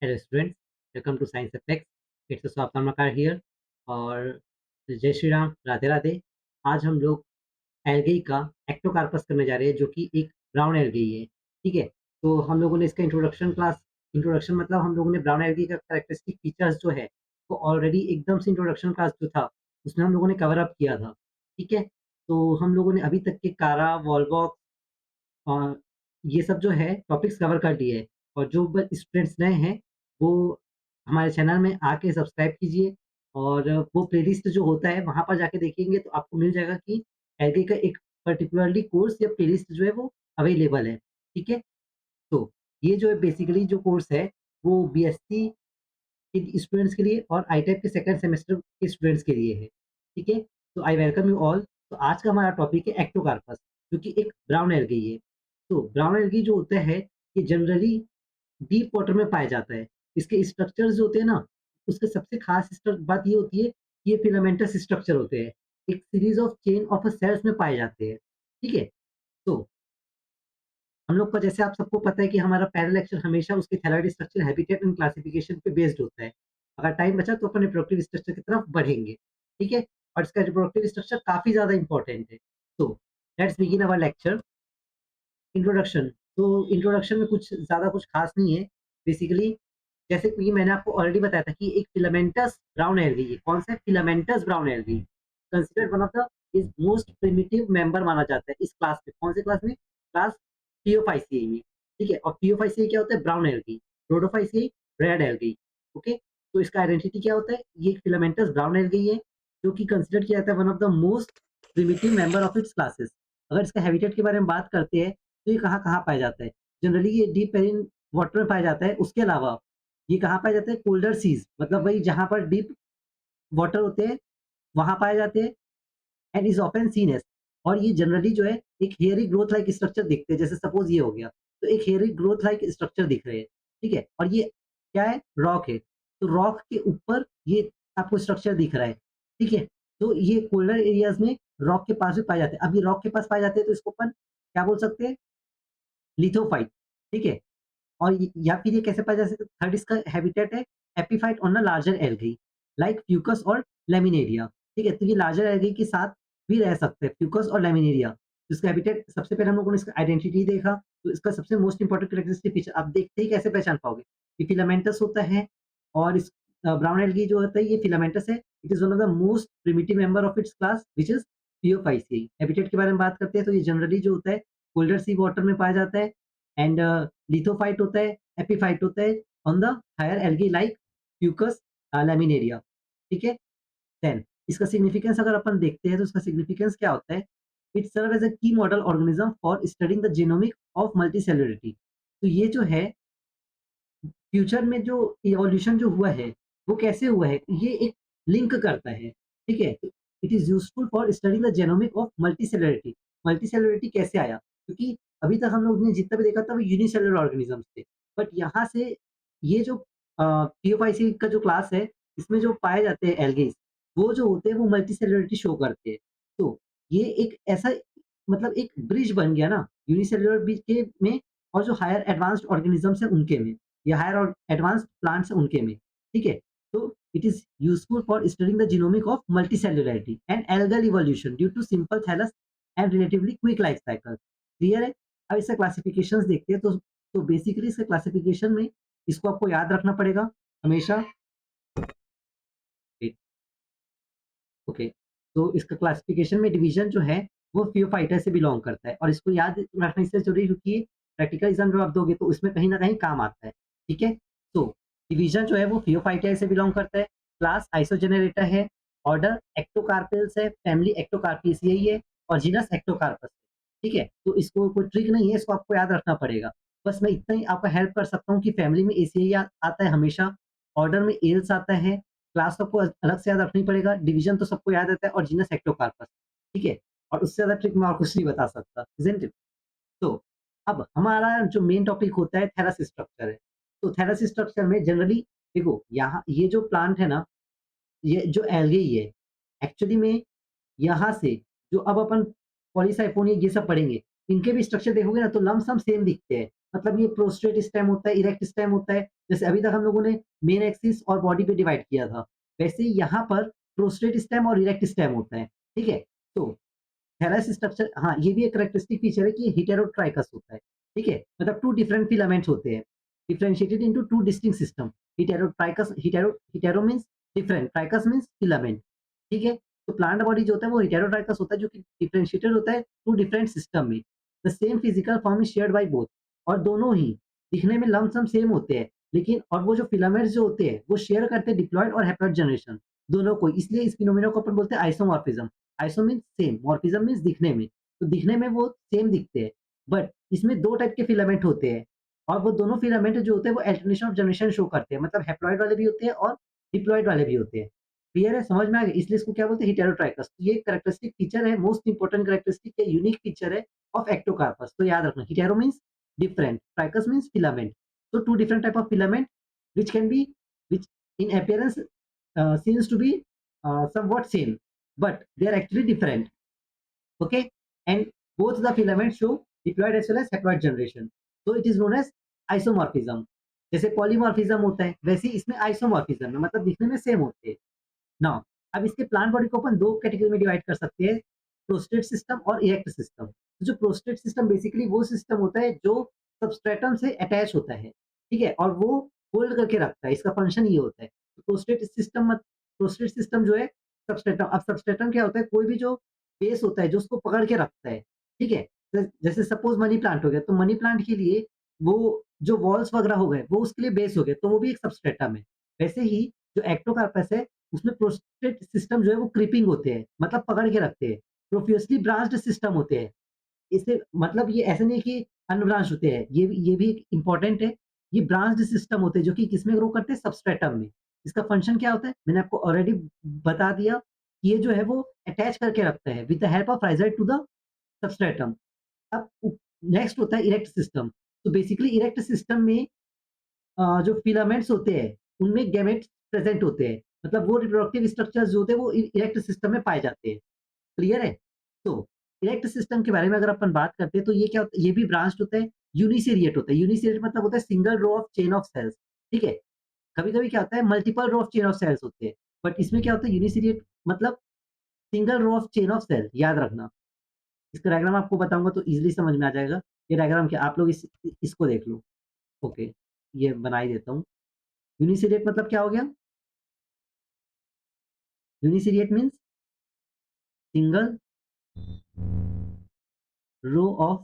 Hello students, welcome to Science Effects. It's Swapna Makar here और जय श्री राम, राधे राधे। आज हम लोग एल्गी का एक्टोकार्पस करने जा रहे हैं जो कि एक ब्राउन एल्गी है। ठीक है, तो हम लोगों ने इसका इंट्रोडक्शन मतलब हम लोगों ने ब्राउन एल्गी का कैरेक्टरिस्टिक फीचर्स जो है वो ऑलरेडी एकदम से इंट्रोडक्शन क्लास जो था उसमें हम लोगों ने कवर अप किया था। ठीक है, तो हम लोगों ने अभी तक के कारा वॉल्वॉक्स ये सब जो है टॉपिक्स कवर कर लिए हैं और जो स्टूडेंट्स नए हैं वो हमारे चैनल में आके सब्सक्राइब कीजिए और वो प्लेलिस्ट जो होता है वहाँ पर जाके देखेंगे तो आपको मिल जाएगा कि एलके का एक पर्टिकुलरली कोर्स या प्लेलिस्ट जो है वो अवेलेबल है। ठीक है, तो ये जो है बेसिकली जो कोर्स है वो बीएससी के स्टूडेंट्स के लिए और आईटाइप के सेकंड सेमेस्टर के स्टूडेंट्स के लिए है। ठीक है, तो आई वेलकम यू ऑल। तो आज का हमारा टॉपिक है एक्टोकार्पस जो कि एक ब्राउन एल्गी है। तो ब्राउन एल्गी जो होता है ये जनरली डीप वाटर में पाया जाता है। इसके स्ट्रक्चर्स जो होते हैं ना, उसके सबसे खास बात ये होती है कि ये फिलामेंटस स्ट्रक्चर होते हैं। एक series of chain of cells में पाए जाते हैं। ठीक है, तो हम लोग का जैसे आप सबको पता है कि हमारा पैरा लेक्चर हमेशा उसके थैलाइड स्ट्रक्चर, हैबिटेट एंड क्लासिफिकेशन पे बेस्ड होता है। अगर टाइम बचा तो अपन रिप्रोडक्टिव स्ट्रक्चर की तरफ बढ़ेंगे। ठीक है, और इसका रिप्रोडक्टिव स्ट्रक्चर काफ़ी ज़्यादा इम्पोर्टेंट है। तो let's begin our lecture. Introduction. तो इंट्रोडक्शन में कुछ ज़्यादा कुछ खास नहीं है। बेसिकली जैसे कि मैंने आपको ऑलरेडी बताया था कि एक फिलामेंटस ब्राउन एल्गी है। कौन सा है? Filamentous brown algae. Considered one of the is most primitive member माना जाता है इस क्लास में। कौन से क्लास में? क्लास थियोफाइसियाई में। ठीक है, और थियोफाइसियाई क्या होता है? Brown algae. Rhodophyceae red algae. Okay, तो इसका आइडेंटिटी क्या होता है? ये एक फिलामेंटस ब्राउन एल्गी है जो कि कंसीडर किया जाता है one of the most primitive member of it's classes. अगर इसका हैबिटेट के बारे में बात करते हैं तो ये कहाँ-कहाँ पाया जाता है? जनरली ये डीप मेरीन वाटर में पाया जाता है। उसके अलावा ये कहाँ पाए जाते हैं? कोल्डर सीज़, मतलब वही जहाँ पर डीप वाटर होते हैं, वहाँ पाए जाते हैं। And is often seen as, और ये जनरली जो है एक हेयरी ग्रोथ लाइक स्ट्रक्चर दिखते हैं। जैसे सपोज़ ये हो गया, तो एक हेयरी ग्रोथ लाइक स्ट्रक्चर दिख रहे हैं, ठीक है? और ये क्या है? रॉक है। तो रॉक के ऊपर ये आपको स्ट्रक्चर दिख रहा है, ठीक है? तो ये कोल्डर एरियाज़ में रॉक के पास भी पाए जाते हैं। अब ये रॉक के पास पाए जाते हैं तो इसको अपन क्या बोल सकते हैं? लिथोफाइट, ठीक है? और या फिर ये कैसे पाया जा सकता है? थर्ड इसका हैबिटेट है epiphyte on a larger algae like Fucus और लैमिनेरिया। ठीक है, तो ये लार्जर एल्गी के साथ भी रह सकते हैं, फ्यूकस और लैमिनेरिया। तो इसका हैबिटेट सबसे पहले हम लोगों ने इसका आइडेंटिटी देखा, तो इसका सबसे मोस्ट इंपोर्टेंट कैरेक्टरिस्टिक फीचर आप देखते ही कैसे पहचान पाओगे कि फिलामेंटस होता है। और इस ब्राउन एल्गी जो होता है ये फिलामेंटस है। It is one of the most primitive member of its class which is थियोफाइसियाई। हैबिटेट के बारे में बात करते हैं तो ये जनरली जो होता है कोल्डर सी वाटर में पाया जाता है। एंड लिथोफाइट होता है, एपिफाइट होता है on the higher algae like fucus laminaria. ठीक है, देन इसका सिग्निफिकेंस अगर अपन देखते हैं तो इसका सिग्निफिकेंस क्या होता है? It serve as a key model organism for studying the genomic of multicellularity. तो ये जो है फ्यूचर में जो इवोल्यूशन जो हुआ है वो कैसे हुआ है? ये एक लिंक करता है, ठीक है? It is useful for studying the genomic of multicellularity. Multicellularity कैसे आया? क्योंकि अभी तक हम लोग ने जितना भी देखा था वो यूनिसेलुलर ऑर्गेनिजम्स थे, बट यहाँ से ये जो पीओफाईसी का जो क्लास है इसमें जो पाए जाते हैं एल्गेस, वो जो होते हैं वो मल्टीसेलुलरिटी शो करते हैं। तो ये एक ऐसा मतलब एक ब्रिज बन गया ना यूनिसेलुलर ब्रिज के में और जो हायर एडवांस्ड ऑर्गेनिजम्स हैं उनके में, या हायर और एडवांस्ड प्लांट्स हैं उनके में, ठीक है? तो it is useful for studying the genomic of multicellularity and algal evolution due to simple thallus and relatively quick life cycle. Clear है? अब इसका क्लासिफिकेशंस देखते हैं तो बेसिकली इसके क्लासिफिकेशन में इसको आपको याद रखना पड़ेगा हमेशा। ओके, तो इसका क्लासिफिकेशन में डिवीजन जो है वो फियोफाइटा से बिलोंग करता है और इसको याद रखना इसलिए जरूरी है क्योंकि प्रैक्टिकल एग्जाम जब आप दोगे तो उसमें कहीं ना कहीं काम आता है। ठीक है, तो डिवीजन जो है वो फियोफाइटा से बिलोंग करता है। क्लास आइसोजेनेरेटा है। ऑर्डर एक्टोकार्पेल्स है। फैमिली एक्टोकार्पेसियाई है और जीनस एक्टोकार्पस है। ठीक है, तो इसको कोई ट्रिक नहीं है, इसको आपको याद रखना पड़ेगा। बस मैं इतना ही आपका हेल्प कर सकता हूँ कि फैमिली में एसियाई आता है हमेशा, ऑर्डर में एल्स आता है, क्लास सबको अलग से याद रखनी पड़ेगा, डिवीजन तो सबको याद रहता है और जीनस एक्टोकार्पस। ठीक है, और उससे ज़्यादा ट्रिक मैं और कुछ नहीं बता सकता, इज़न्ट इट? तो अब हमारा जो मेन टॉपिक होता है थैलस स्ट्रक्चर है। तो थैलस स्ट्रक्चर में जनरली देखो यहाँ ये जो प्लांट है ना, ये जो एल्गी है, एक्चुअली में यहाँ से जो अब अपन पॉलीसाइफोनिया ये सब पढ़ेंगे, इनके भी स्ट्रक्चर देखोगे ना तो लमसम सेम दिखते हैं। मतलब ये प्रोस्ट्रेट स्टेम होता है, इरेक्ट स्टेम होता है जैसे अभी तक हम लोगों ने मेन एक्सिस और बॉडी पे डिवाइड किया था, वैसे ही यहाँ पर प्रोस्टेट स्टेम और इरेक्ट स्टेम होता है, ठीक है? तो थैलस स्ट्रक्चर, हाँ, ये भी एक कैरेक्टरिस्टिक फीचर है कि हेटेरोट्राइकस होता है, ठीक है? मतलब 2 डिफरेंट फिलामेंट्स होते हैं, differentiated into 2 distinct system. Heterotrichous, hetero means different, trichous means filament, ठीक है? तो प्लांट बॉडी जो होता है वो हेटेरोट्राइकस होता है, जो कि डिफरेंशिएटेड होता है 2 डिफरेंट सिस्टम में। The same physical form is shared by both, और दोनों ही दिखने में लमसम सेम होते हैं, लेकिन और वो जो फिलामेंट्स जो होते हैं वो शेयर करते हैं डिप्लॉयड और हैप्लॉयड जनरेशन दोनों को, इसलिए इस फिनोमेना को अपन बोलते हैं isomorphism. Iso means same, morphism means दिखने में, तो दिखने में वो सेम दिखते हैं, बट इसमें 2 टाइप के फिलामेंट होते हैं, और वो दोनों फिलामेंट जो होते हैं वो अल्टरनेशन ऑफ जनरेशन शो करते हैं, मतलब हैप्लॉइड वाले भी होते हैं और डिप्लॉयड वाले भी होते हैं। क्लियर है? समझ में आ गया? इसलिए इसको क्या बोलते हैं, हेटेरोट्राइकस। ये कैरेक्टरिस्टिक फीचर है, मोस्ट इंपोर्टेंट कैरेक्टरिस्टिक है, यूनिक फीचर है ऑफ एक्टोकार्पस, तो याद रखना, hetero means different, trichus means filament, so two different type of filament which can be, which in appearance seems to be somewhat same, but they are actually different, okay, and both the filaments show diploid as well as haploid generation, so it is known as isomorphism। जैसे polymorphism होता है वैसे ही इसमें isomorphism है, मतलब दिखने में same होते हैं। नाउ अब इसके प्लांट बॉडी को अपन 2 कैटेगरी में डिवाइड कर सकते हैं, प्रोस्टेट सिस्टम और इरेक्ट सिस्टम। तो जो प्रोस्टेट सिस्टम बेसिकली वो सिस्टम होता है जो सबस्ट्रेटम से अटैच होता है, ठीक है? और वो होल्ड करके रखता है, इसका फंक्शन ये होता है। प्रोस्टेट सिस्टम जो है सबस्ट्रेटम, अब सबस्ट्रेटम क्या होता है, कोई भी जो बेस होता है जो उसको पकड़ के रखता है, ठीक है? जैसे सपोज़ मनी प्लांट हो गया, तो मनी प्लांट के लिए वो जो वॉल्स वगैरह हो गए, वो उसके लिए बेस हो गए, तो वो भी एक सबस्ट्रेटम है। वैसे ही जो एक्टोकार्पस है उसमें प्रोस्टेट सिस्टम जो है वो क्रीपिंग होते हैं, मतलब पकड़ के रखते हैं। प्रोफियोसली ब्रांच्ड सिस्टम होते हैं। इससे मतलब ये ऐसे नहीं कि अनब्रांच होते हैं, ये भी इम्पोर्टेंट है। ये ब्रांच्ड सिस्टम होते हैं जो कि किसमें ग्रो करते हैं, सबस्ट्रेटम में। इसका फंक्शन क्या होता है, मैंने आपको ऑलरेडी बता दिया। ये जो है वो अटैच करके रखता है with the help of rhizoid to the substratum. अब नेक्स्ट होता है इरेक्ट सिस्टम। तो बेसिकली इरेक्ट सिस्टम में जो फिलामेंट्स होते हैं, उनमें गैमेट्स प्रेज़ेंट होते हैं। मतलब वो रिप्रोडक्टिव स्ट्रक्चर्स जो होते हैं, वो इरेक्ट सिस्टम में पाए जाते हैं। क्लियर है? तो इरेक्ट सिस्टम के बारे में अगर अपन बात करते हैं, तो ये क्या होता है, ये भी ब्रांच्ड होता है, यूनिसेरिएट होता है। यूनिसेरिएट मतलब होता है single row of chain of cells, ठीक है? कभी-कभी क्या होता है, multiple row of chain of cells होते हैं, बट इसमें क्या होता है, यूनिसेरिएट मतलब single row of chain of cell, याद रखना। इसका डायग्राम आपको बताऊँगा तो ईज़िली समझ में आ जाएगा। ये डायग्राम क्या, आप लोग इसको देख लो। ओके, ये बना ही देता हूँ। यूनिसेरिएट मतलब क्या हो गया? Uniseriate means single row of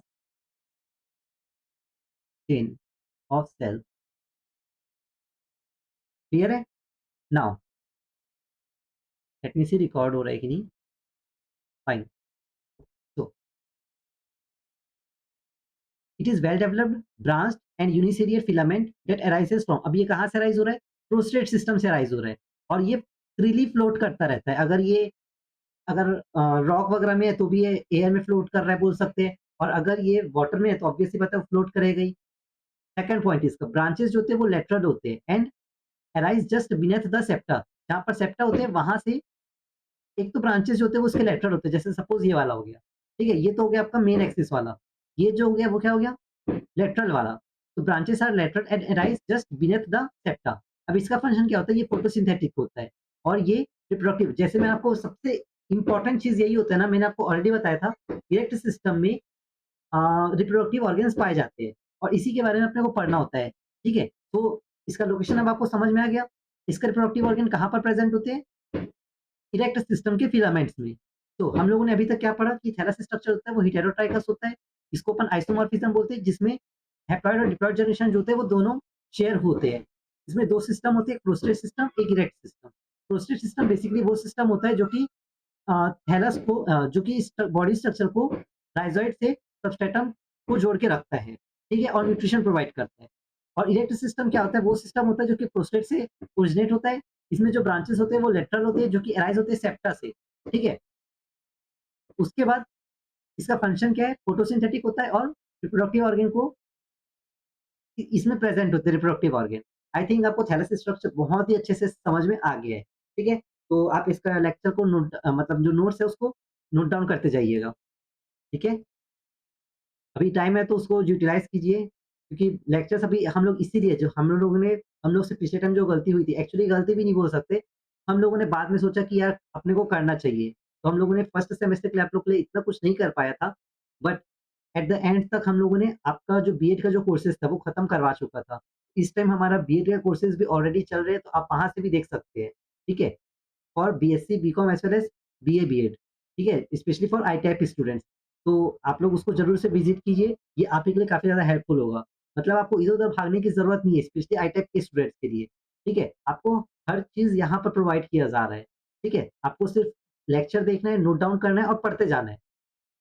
chain of cell. Clear है? Now let me see record हो रहा है कि नहीं? Fine. So it is well developed branched and uniserial filament that arises from, अब ये कहाँ से अराइज हो रहा है? प्रोस्टेट सिस्टम से अराइज हो रहा है, और ये फ्रीली फ्लोट करता रहता है। अगर रॉक वगैरह में है तो भी ये एयर में फ्लोट कर रहा है बोल सकते हैं, और अगर ये वाटर में है तो ऑब्वियस सी बात है फ्लोट करेगा ही। सेकंड पॉइंट, इसका ब्रांचेस जो होते हैं वो लेटरल होते हैं and arise just beneath the septa. जहाँ पर सेप्टा होते हैं वहां से एक तो ब्रांचेस जो होते हैं वो उसके लेटरल होते हैं, जैसे सपोज ये वाला हो गया, ठीक है? ये तो हो गया आपका मेन एक्सिस वाला। ये जो हो गया वो क्या हो गया, लेटरल वाला। तो branches are lateral and arise just beneath the septa. अब इसका फंक्शन क्या होता है, ये फोटोसिंथेटिक होता है और ये रिप्रोडक्टिव। जैसे मैं आपको सबसे इंपॉर्टेंट चीज यही होता है ना, मैंने आपको ऑलरेडी बताया था, इरेक्ट सिस्टम में रिप्रोडक्टिव ऑर्गन्स पाए जाते हैं और इसी के बारे में अपने को पढ़ना होता है, ठीक है? तो इसका लोकेशन अब आपको समझ में आ गया। इसका रिप्रोडक्टिव ऑर्गन कहाँ पर प्रेजेंट होते हैं, इरेक्ट सिस्टम के फिलामेंट्स में। तो हम लोगों ने अभी तक क्या पढ़ा कि थैलस स्ट्रक्चर होता है वो हेटेरोट्राइकस होता है। इसको अपन आइसोमॉर्फिज्म बोलते हैं, जिसमें हैप्लॉइड और डिप्लॉइड जनरेशन जो होते हैं वो दोनों शेयर होते हैं। इसमें 2 सिस्टम होते हैं, एक प्रोस्टेट सिस्टम, एक erect system. Prostate system basically वो सिस्टम होता है जो कि थैलस को जो कि बॉडी स्ट्रक्चर को राइजोइड से सबस्ट्रेटम को जोड़ के रखता है, ठीक है? और न्यूट्रिशन प्रोवाइड करता है। और इरेक्ट सिस्टम क्या होता है, वो सिस्टम होता है जो कि प्रोस्टेट से ओरिजिनेट होता है। इसमें जो ब्रांचेस होते हैं वो लेटरल होते हैं जो कि अराइज होते हैं सेप्टा से, ठीक है? उसके बाद इसका फंक्शन क्या है, फोटोसिंथेटिक होता है और रिप्रोडक्टिव ऑर्गन को इसमें प्रेजेंट होते हैं, रिप्रोडक्टिव ऑर्गन। आई थिंक आपको थैलस स्ट्रक्चर बहुत ही अच्छे से समझ में आ गया है, ठीक है? तो आप इसका लेक्चर को मतलब जो नोट्स है उसको नोट डाउन करते जाइएगा, ठीक है? अभी टाइम है तो उसको यूटिलाइज़ कीजिए। क्योंकि लेक्चर्स अभी हम लोग इसीलिए जो हम लोग से पिछले टाइम जो गलती हुई थी, एक्चुअली गलती भी नहीं बोल सकते। हम लोगों ने बाद में सोचा कि यार अपने को करना चाहिए। तो हम लोगों ने फर्स्ट सेमेस्टर के लिए आप लोग के लिए इतना कुछ नहीं कर पाया था। बट एट द एंड तक हम लोगों ने आपका जो बीएड का जो कोर्सेज़ था वो खत्म करवा चुका था। इस टाइम हमारा बीएड का कोर्सेज़ भी ऑलरेडी चल रहे हैं, तो आप वहाँ से भी देख सकते हैं। ठीक है? For BSc, BCom as well as BA, BEd, ठीक है? Specially for I type students. तो आप लोग उसको ज़रूर से विज़िट कीजिए, ये आप ही के लिए काफ़ी ज़्यादा हेल्पफुल होगा। मतलब आपको इधर-उधर भागने की ज़रूरत नहीं है, स्पेशली आई-टाइप के स्टूडेंट्स के लिए, ठीक है? आपको हर चीज़ यहाँ पर प्रोवाइड किया जा रहा है, ठीक है? आपको सिर्फ लेक्चर देखना है, नोट डाउन करना है और पढ़ते जाना है,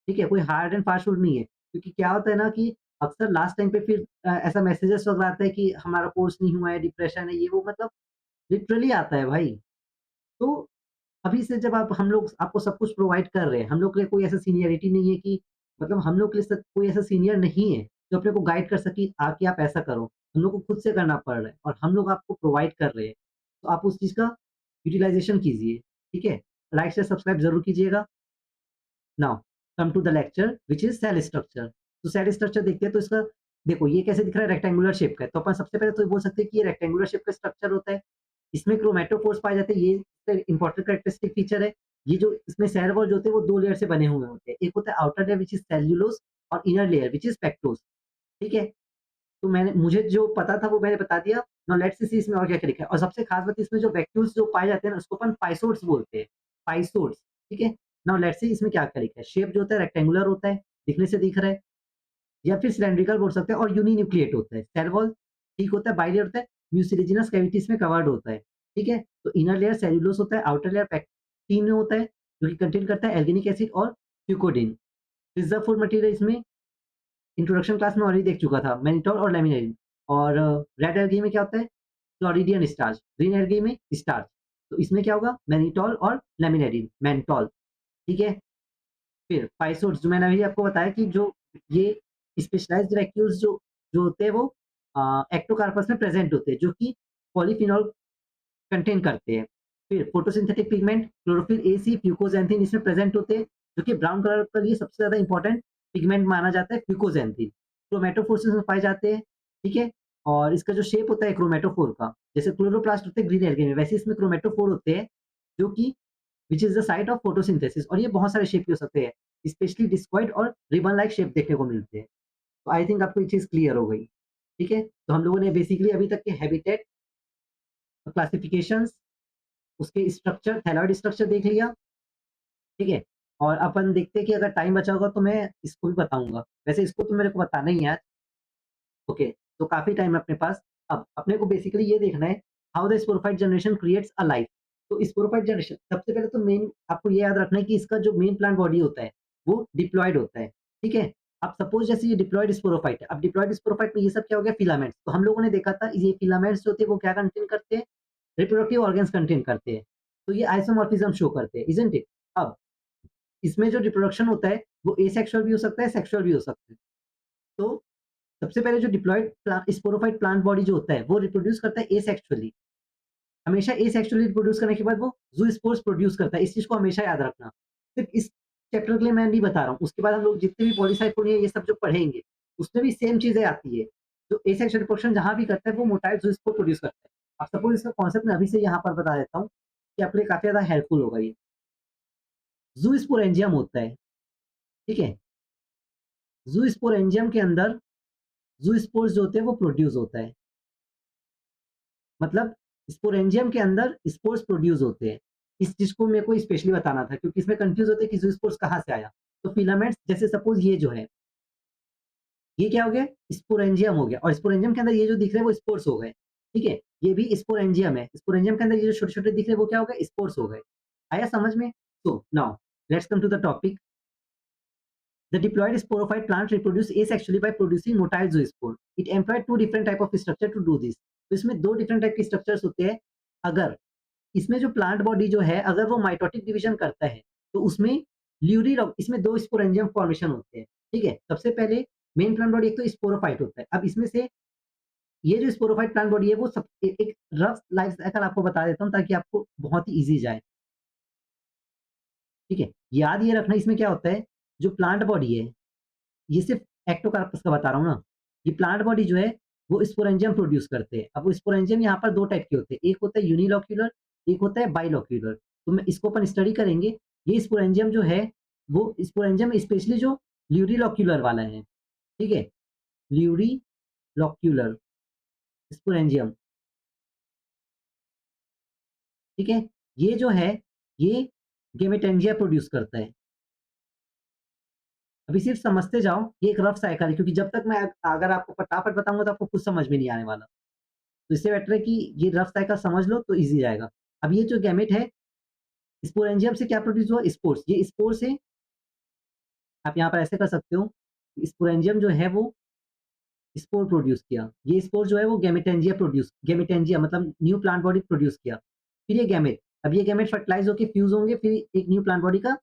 ठीक है? कोई हार्ड एंड फास्ट रूल नहीं है, क्योंकि क्या होता है ना कि अक्सर लास्ट टाइम पे फिर ऐसा मैसेजेस वगैरह आता है कि हमारा कोर्स नहीं हुआ है, डिप्रेशन है, ये वो मतलब लिटरली आता है भाई। तो अभी से जब आप हम लोग आपको सब कुछ प्रोवाइड कर रहे हैं, हम लोग के लिए कोई ऐसा सीनियरिटी नहीं है कि मतलब हम लोग के लिए कोई ऐसा सीनियर नहीं है, जो अपने को गाइड कर सके आके आप ऐसा करो। हम लोग को खुद से करना पड़ रहा है और हम लोग आपको प्रोवाइड कर रहे हैं। तो आप उस चीज़ का यूटिलाइज़ेशन कीजिए, ठीक है? लाइक शेयर सब्सक्राइब ज़रूर कीजिएगा। Now come to the lecture which is cell structure. तो सेल स्ट्रक्चर देखते हैं तो इसका देखो ये कैसे दिख रहा है रेक्टेंगुलर शेप का है। तो अपन सबसे पहले तो ये बोल सकते हैं कि ये रेक्टेंगुलर शेप का स्ट्रक्चर होता है। इसमें क्रोमैटोफोर्स पाए जाते हैं, ये इसका इम्पोर्टेंट कैरेक्टरिस्टिक फीचर है। ये जो इसमें सेल वॉल जो होते हैं वो 2 लेयर से बने हुए होते हैं। एक होता है outer layer which is cellulose और inner layer which is pectose, ठीक है? तो मुझे जो पता था वो मैंने बता दिया। नाउ लेट्स सी इसमें और क्या-क्या लिखा है और सबसे खास बात इसमें जो वैक्यूल्स जो पाए जाते हैं ना उसको अपन पाइसोड्स बोलते हैं, पाइसोड्स, ठीक है? नाउ लेट्स सी इसमें क्या-क्या लिखा है। शेप जो होता है रेक्टेंगुलर होता है, दिखने से दिख रहा है या फिर सिलिंड्रिकल बोल सकते हैं और यूनिन्यूक्लिएट होता है। सेल वॉल ठीक होता है, बाइलेयर होता है, म्यूसिलेजिनस कैविटीज़ में कवर्ड होता है, ठीक है? तो इनर लेयर सेल्युलोज होता है, आउटर लेयर पेक्टिन होता है, जो कि कंटेन करता है एल्गिनिक एसिड और फ्यूकोडिन। रिज़र्व फूड मटेरियल इसमें इंट्रोडक्शन क्लास में ऑलरेडी देख चुका था, मैनिटोल और लैमिनिन और रेड एल्गी में क्या होता है? क्लोरिडियन स्टार्च, ग्रीन एल्गी में स्टार्च। तो इसमें क्या होगा? मैनिटोल और लैमिनिन, मेन्टोल, ठीक है? फिर पाइसोड्स जो मैंने अभी आपको बताया कि जो ये स्पेशलाइज्ड वैक्यूल्स जो होते हैं वो एक्टोकार्पस में प्रेज़ेंट होते हैं, जो कि पॉलीफिनॉल कंटेन करते हैं। फिर फोटोसिंथेटिक पिगमेंट क्लोरोफिल ए, सी, फ्यूकोज़ैंथीन इसमें प्रेज़ेंट होते हैं, जो कि ब्राउन कलर के लिए सबसे ज़्यादा इम्पोर्टेंट पिगमेंट माना जाता है फ्यूकोज़ैंथीन। क्रोमैटोफोर्स इसमें पाए जाते हैं, ठीक है? और इसका जो शेप होता है क्रोमैटोफोर का, जैसे क्लोरोप्लास्ट होते हैं ग्रीन एल्गी में, वैसे इसमें क्रोमैटोफोर होते हैं, जो कि which is the site of photosynthesis और ये बहुत सारे शेप के हो सकते हैं, स्पेशली डिस्कॉइड और रिबन लाइक शेप देखने को मिलते हैं। तो आई थिंक आपको ये चीज़ क्लियर हो गई, ठीक है? तो हम लोगों ने बेसिकली अभी तक के हैबिटेट, क्लासिफिकेशंस, उसके स्ट्रक्चर, थैलॉइड स्ट्रक्चर देख लिया, ठीक है? और अपन देखते हैं कि अगर टाइम बचा होगा तो मैं इसको भी बताऊँगा। वैसे इसको तो मेरे को बताना ही है आज, ओके, तो काफ़ी टाइम है अपने पास। अब अपने को बेसिकली ये देखना है how the sporophyte generation creates a life. तो स्पोरोफाइट जनरेशन सबसे पहले तो मेन आपको ये याद रखना है कि इसका जो मेन प्लांट बॉडी होता है, वो डिप्लॉयड होता है, ठीक है? अब सपोज़ जैसे ये डिप्लॉयड स्पोरोफाइट है, अब डिप्लॉयड स्पोरोफाइट में ये सब क्या हो गया फिलामेंट्स। तो हम लोगों ने देखा था ये फिलामेंट्स जो होते हैं वो क्या कंटेन करते हैं? रिप्रोडक्टिव ऑर्गन्स कंटेन करते हैं। तो ये आइसोमॉर्फिज्म शो करते हैं, इज़न्ट इट? अब इसमें जो रिप्रोडक्शन होता है वो एसेक्सुअल भी हो सकता है, सेक्सुअल भी हो सकता है। तो सबसे पहले जो डिप्लॉयड स्पोरोफाइट प्लांट बॉडी जो होता है वो रिप्रोड्यूस करता है एसेक्सुअली। हमेशा एसेक्सुअली रिप्रोड्यूस करने के बाद वो ज़ूस्पोर्स प्रोड्यूस करता है। इस चीज़ को हमेशा याद रखना। सिर्फ़ इस चैप्टर के लिए मैं नहीं बता रहा हूँ। उसके बाद हम लोग जितने भी पॉलीसाइक्लोनिया ये सब जो पढ़ेंगे, उसमें भी सेम चीज़ें आती है। जो एसेक्सुअल रिप्रोडक्शन जहाँ भी करता है वो मोटाइल ज़ूस्पोर प्रोड्यूस करता है। अब सपोज़ इसका कॉन्सेप्ट मैं अभी से यहाँ पर बता देता हूँ कि आपके लिए काफ़ी ज़्यादा हेल्पफुल होगा ये। ज़ूस्पोरेंजियम होता है, ठीक है? ज़ूस्पोरेंजियम के अंदर ज़ूस्पोर्स जो होते हैं वो प्रोड्यूस होता है। मतलब स्पोरेंजियम के अंदर स्पोर्स प्रोड्यूस होते हैं। इस चीज़ को मेरे को स्पेशली बताना था क्योंकि इसमें कन्फ्यूज़ होते हैं कि ज़ूस्पोर्स कहाँ से आया? तो फिलामेंट्स जैसे सपोज़ ये जो है, ये क्या हो गया? स्पोरेंजियम हो गया और स्पोरेंजियम के अंदर ये जो दिख रहे हैं वो स्पोर्स हो गए, ठीक है? ये भी स्पोरेंजियम है। स्पोरेंजियम के अंदर ये जो छोटे-छोटे दिख रहे हैं वो क्या हो गए? स्पोर्स हो गए। आया समझ में? So now let's come to the topic. The diploid sporophyte plant reproduce asexually by producing motile zoospore. It employed two different type of structure to do this. तो इसमें दो डिफरेंट टाइप के स्ट्रक्चर्स होते हैं। अगर इसमें जो प्लांट बॉडी जो है अगर वो माइटोटिक डिवीजन करता है तो उसमें ल्यूरी इसमें दो स्पोरेंजियम फॉर्मेशन होते हैं, ठीक है? सबसे पहले मेन प्लांट बॉडी एक तो स्पोरोफाइट होता है। अब इसमें से ये जो स्पोरोफाइट प्लांट बॉडी है वो सब एक रफ लाइफ साइकिल आपको बता देता हूँ ताकि आपको बहुत ही ईज़ी जाए, ठीक है? याद ये रखना इसमें क्या होता है, जो प्लांट बॉडी है ये सिर्फ़ एक्टोकार्पस का बता रहा हूँ ना, ये प्लांट बॉडी जो है वो स्पोरेंजियम प्रोड्यूस करते हैं। अब वो स्पोरेंजियम यहाँ पर 2 टाइप के होते हैं, एक होता है यूनिलॉक्यूलर, एक होता है बाइलॉक्यूलर। तो मैं इसको अपन स्टडी करेंगे। ये स्पोरेंजियम जो है वो स्पोरेंजियम स्पेशली जो ल्यूरिलॉक्यूलर वाला है, ठीक है? ल्यूरिलॉक्यूलर स्पोरेंजियम, ठीक है? ये जो है ये गेमेटेंजिया प्रोड्यूस करता है। अभी सिर्फ समझते जाओ, ये एक रफ साइकिल है क्योंकि जब तक मैं अगर आपको फटाफट बताऊँगा तो आपको कुछ समझ में नहीं आने वाला। तो इससे बेटर है कि ये रफ साइकिल समझ लो तो ईज़ी जाएगा। अब ये जो गैमेट है, स्पोरेंजियम से क्या प्रोड्यूस हुआ? स्पोर्स। ये स्पोर से आप यहाँ पर ऐसे कर सकते हो, स्पोरेंजियम जो है वो स्पोर प्रोड्यूस किया। ये स्पोर जो है वो गेमेटेंजिया मतलब न्यू प्लांट बॉडी प्रोड्यूस किया। फिर ये गैमेट, अब ये गैमेट फर्टिलाइज़ होके फ्यूज़ होंगे, फिर एक न्यू प्लांट बॉडी का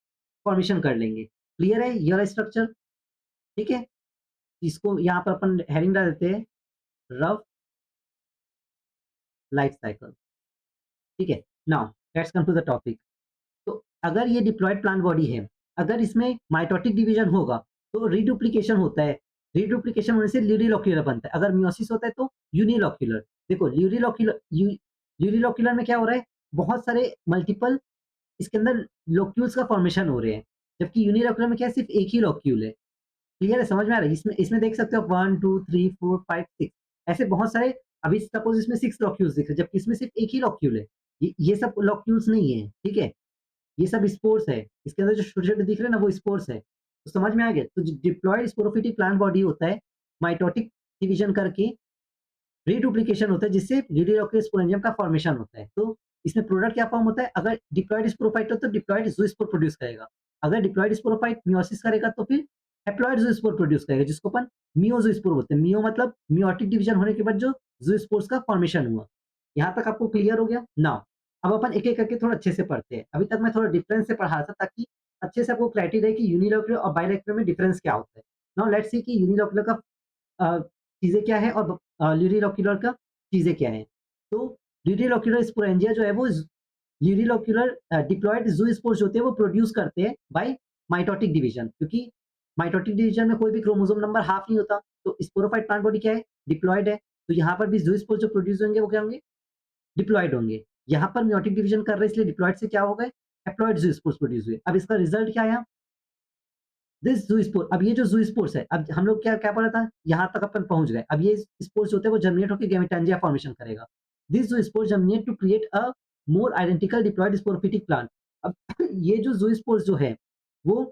फॉर्मेशन कर लेंगे। क्लियर है ये वाला स्ट्रक्चर? ठीक है? इसको यहाँ पर अपन हेडिंग डाल देते हैं, रफ लाइफ साइकिल। ठीक है? Now let's come to the topic. तो अगर ये डिप्लॉयड प्लांट बॉडी है, अगर इसमें माइटोटिक डिवीजन होगा, तो रिडुप्लीकेशन होता है। रिडुप्लीकेशन होने से ल्यूरिलॉक्यूलर बनता है। अगर मियोसिस होता है तो यूनिलॉक्यूलर। देखो ल्यूरिलॉक्यूलर में क्या हो रहा है? बहुत सारे मल्टीपल इसके अंदर लोक्यूल्स का फॉर्मेशन हो रहे हैं। जबकि यूनिलॉक्यूलर में क्या है? सिर्फ एक ही लोक्यूल है। क्लियर है? समझ में आ रहा है? इसमें इसमें देख सकते हो आप 1, 2, 3, 4, 5, 6 ऐसे बहुत सारे। अभी सपोज़ इसमें 6 लॉक्यूल्स दिख रहे हैं, जबकि इसमें सिर्फ एक ही लॉक्यूल है। ये सब लॉक्यूल्स नहीं है, ठीक है? ये सब स्पोर्स है। इसके अंदर जो छोटे-छोटे दिख रहे हैं ना वो स्पोर्स है। तो समझ में आ गया? तो जो डिप्लॉयड स्पोरोफिटिक प्लांट बॉडी होता है, माइटोटिक डिवीजन करके रीडुप्लीकेशन होता है जिससे यूनिलॉक्यूलर स्पोरेंजियम का फॉर्मेशन होता है। तो इसमें प्रोडक्ट क्या फॉर्म होता है? अगर डिप्लॉयड स्पोरोफाइट हो तो डिप्लॉयड ज़ूस्पोर प्रोड्यूस करेगा। अगर डिप्लॉयड स्पोरोफाइट मेयोसिस करेगा तो फिर हैप्लॉयड ज़ूस्पोर प्रोड्यूस करेगा जिसको अपन मियोज़ूस्पोर बोलते हैं। मियो मतलब मियोटिक डिवीजन होने के बाद जो ज़ूस्पोर्स का फॉर्मेशन हुआ। यहाँ तक आपको क्लियर हो गया? नाउ अब अपन एक-एक करके थोड़ा अच्छे से पढ़ते हैं। अभी तक मैं थोड़ा डिफरेंस से पढ़ा रहा था ताकि अच्छे से आपको क्लैरिटी रहे कि यूनिलॉक्यूलर और बाइलॉक्यूलर में डिफरेंस क्या होता है। नाउ लेट्स सी कि यूनिलॉक्यूलर का चीज़ें क्या है और ल्यूरिलॉक्यूलर का चीज़ें क्या हैं। तो ल्यूरिलॉक्यूलर स्पोरेंजिया जो है वो ल्यूरिलॉक्यूलर डिप्लॉयड ज़ूस्पोर्स होते हैं वो प्रोड्यूस करते हैं बाय माइटोटिक डिवीजन क्योंकि माइटोटिक डिवीजन में कोई भी क्रोमोसोम नंबर हाफ नहीं होता। तो स्पोरोफाइट प्लांट बॉडी क्या है? डिप्लॉयड है। तो यहाँ पर भी ज़ूस्पोर्स जो प्रोड्यूस होंगे वो क्या होंगे? डिप्लॉयड होंगे। यहाँ पर मेयोटिक डिवीजन कर रहे हैं इसलिए डिप्लॉयड से क्या हो गए? हैप्लॉयड ज़ूस्पोर्स प्रोड्यूस हुए। अब इसका रिजल्ट क्या आया? दिस ज़ूस्पोर। अब ये जो ज़ूस्पोर्स है, अब हम लोग क्या क्या पढ़ा था? यहाँ तक अपन पहुँच गए। अब ये स्पोर्स होते हैं वो जर्मिनेट होके गेमेटोजेनिया फॉर्मेशन करेगा। This zoospore germinate to create a more identical diploid sporophytic plant. अब ये जो ज़ूस्पोर्स जो है, वो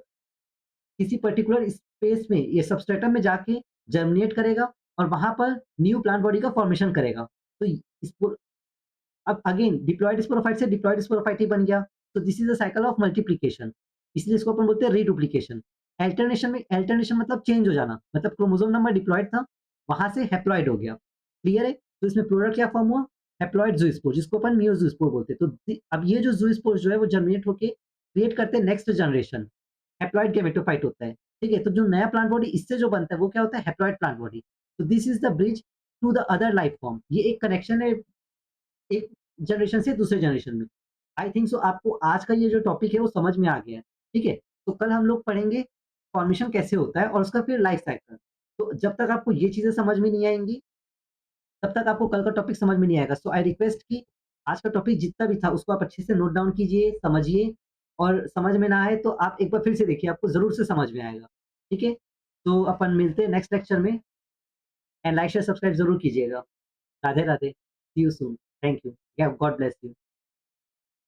किसी पर्टिकुलर स्पेस में ये सबस्ट्रेटम में जाके जर्मिनेट करेगा और वहाँ पर न्यू प्लांट बॉडी का फॉर्मेशन करेगा। तो स्पोर अब अगेन डिप्लॉयड स्पोरोफाइट से डिप्लॉयड स्पोरोफाइट ही बन गया। तो this is a cycle of multiplication. इसलिए इसको अपन बोलते हैं रीडुप्लीकेशन। अल्टरनेशन मतलब चेंज हो जाना। मतलब क्रोमोसोम नंबर डिप्लॉयड था, वहाँ से हैप्लॉयड हो गया। क्लियर है? तो इसमें प्रोडक्ट क्या फॉर्म हुआ? हैप्लॉयड ज़ूस्पोर जिसको अपन मियोज़ूस्पोर बोलते हैं। तो अब ये जो ज़ूस्पोर जो है वो जर्मिनेट होके क्रिएट करते हैं नेक्स्ट जनरेशन। हैप्लॉयड गैमेटोफाइट होता है। ठीक है? तो जो नया प्लांट बॉडी इससे जो बनता है वो क्या होता है? Haploid plant body. तो this is the bridge to the other life form. ये एक कनेक्शन है एक जनरेशन से दूसरे जनरेशन में। आई थिंक सो आपको आज का ये जो टॉपिक है वो समझ में आ गया है, ठीक है? तो कल हम लोग पढ़ेंगे फॉर्मेशन कैसे होता है और उसका फिर लाइफ साइकिल। तो जब तक आपको ये चीज़ें समझ में नहीं आएँगी, तब तक आपको कल का टॉपिक समझ में नहीं आएगा। सो आई रिक्वेस्ट कि आज का टॉपिक जितना भी था उसको आप अच्छे से नोट डाउन कीजिए, समझिए और समझ में ना आए तो आप एक बार फिर से देखिए, आपको ज़रूर से समझ में आएगा, ठीक है? तो अपन मिलते हैं नेक्स्ट लेक्चर में एंड लाइक, शेयर, सब्सक्राइब ज़रूर कीजिएगा। राधे, राधे। सी यू सून। Thank you. या गॉड ब्लेस यू।